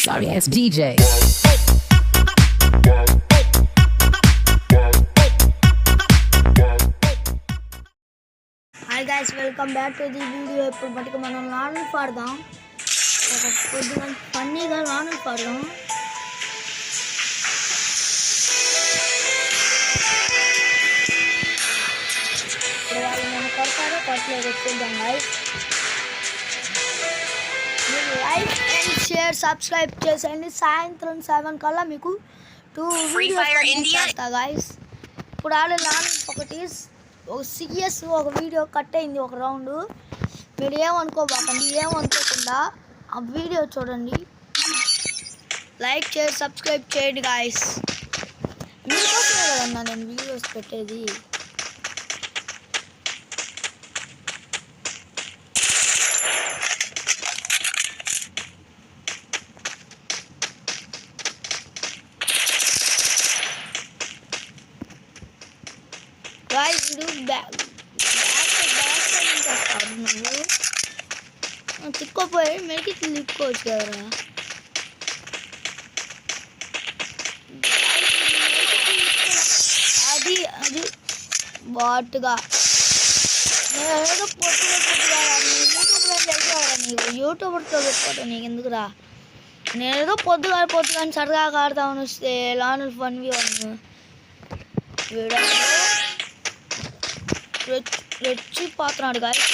Sorry ass DJ. Hi guys, welcome back to the video. ఇప్పుడు మటుకు మనం లానల్ పాడదాం. కొద్దిగా ఫన్నీగా లానల్ పాడదాం. వాళ్ళు మనం కొడతారో కొట్టలేదు చూద్దాం guys. మీరు లైక్ అండ్ షేర్ సబ్స్క్రైబ్ చేసేయండి. సాయంత్రం 7 కల్లా మీకు 2 వీడియోస్ చేస్తా guys. ఇప్పుడు ఆడే లానల్ ఒకటి ఒక సిఎస్ ఒక వీడియో కట్ అయింది ఒక రౌండ్. మీరు ఏమనుకోబాకండి, ఏమనుకోకుండా ఆ వీడియో చూడండి, లైక్ చేసి సబ్స్క్రైబ్ చేయండి గాయస్. మీకోసమే కదన్నా నేను వీడియోస్ పెట్టేది. గాయస్ వీడు బ్యాక్ చేస్తాడు. నువ్వు తిక్కోపోయి మెడికి తిక్కోవచ్చు కదరా. అది అది బాట్గా నేను ఏదో పొట్టుగా యూట్యూబ్లో తెలిసేవారా నీకు, యూట్యూబర్తో పెట్టుకోవటం నీకు ఎందుకురా. నేనేదో పొద్దుగా సరదాగా ఆడతామని వస్తే లానల్ ఫన్ వ్యూ వీడియో రెచ్చిపోతున్నాడు గాయస్.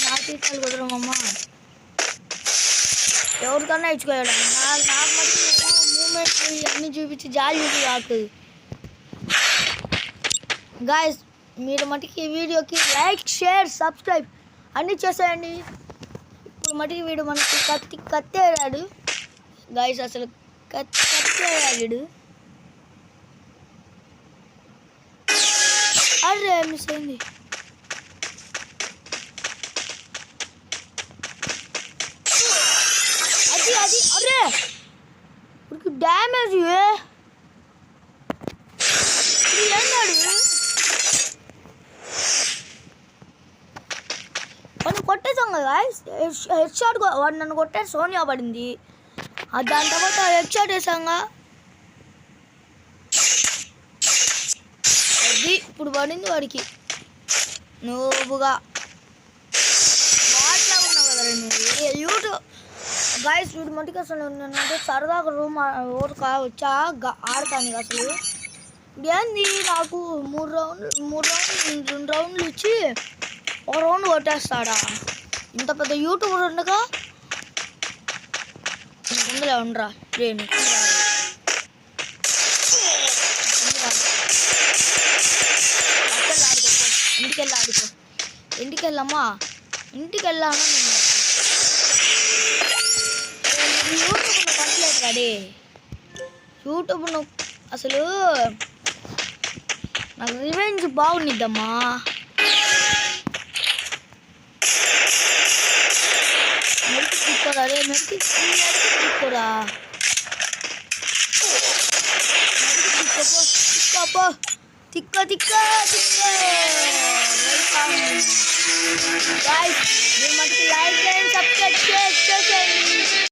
నా టీకాలు కుదరమమ్మా, ఎవరికన్నా ఇచ్చుకోవడం. నాకు మధ్య మూమెంట్స్ అన్నీ చూపించి జాలి చూపి కాకు గాయస్. మీరు మటుకి ఈ వీడియోకి లైక్ షేర్ సబ్స్క్రైబ్ అన్నీ చేసేయండి. ఇప్పుడు మటుకి వీడు మనకి కత్తేడాడు గాయస్, అసలు కత్తేడాడు. అరే మిస్ అయింది. అది అది అరే ఇప్పుడు డ్యామేజ్ ఏన్నాడు. మనం కొట్టేసాం కదా హెడ్ షాట్. వాడు నన్ను కొట్టాడు, సోనియా పడింది. దాని తర్వాత హెడ్ షాట్ వేసాంగా, అది ఇప్పుడు పడింది వాడికి. నువ్వుగా వాట్లా ఉన్నావు కదరా నువ్వు. యూట్యూబ్ గాయస్ వీడు మటుకు అసలు నేనంటే సరదాగా వచ్చా ఆడతాను అసలు. ఏంది నాకు 2 రౌండ్లు ఇచ్చి ఒక రౌండ్ కొట్టేస్తాడా. ఇంత పెద్ద యూట్యూబర్ ఉండగా ముందులే ఉండరా ట్రైన్. ఇంటికెళ్ళి ఆడుకో, ఇంటికెళ్ళమ్మా, ఇంటికెళ్ళాను. యూట్యూబ్ను కంప్లీట్ రెడీ. యూట్యూబ్ను అసలు నాకు రివెంజ్ బాగుండిద్దమ్మా. మెరికి తిక్కోరా రే, మెరికి తిక్కోరా, తిక్కోపో తిక్క తిక్క తిక్క. వెల్కమ్ గాయ్స్, మీరు మటుకు లైక్ అండ్ సబ్స్క్రైబ్ చేసేయండి.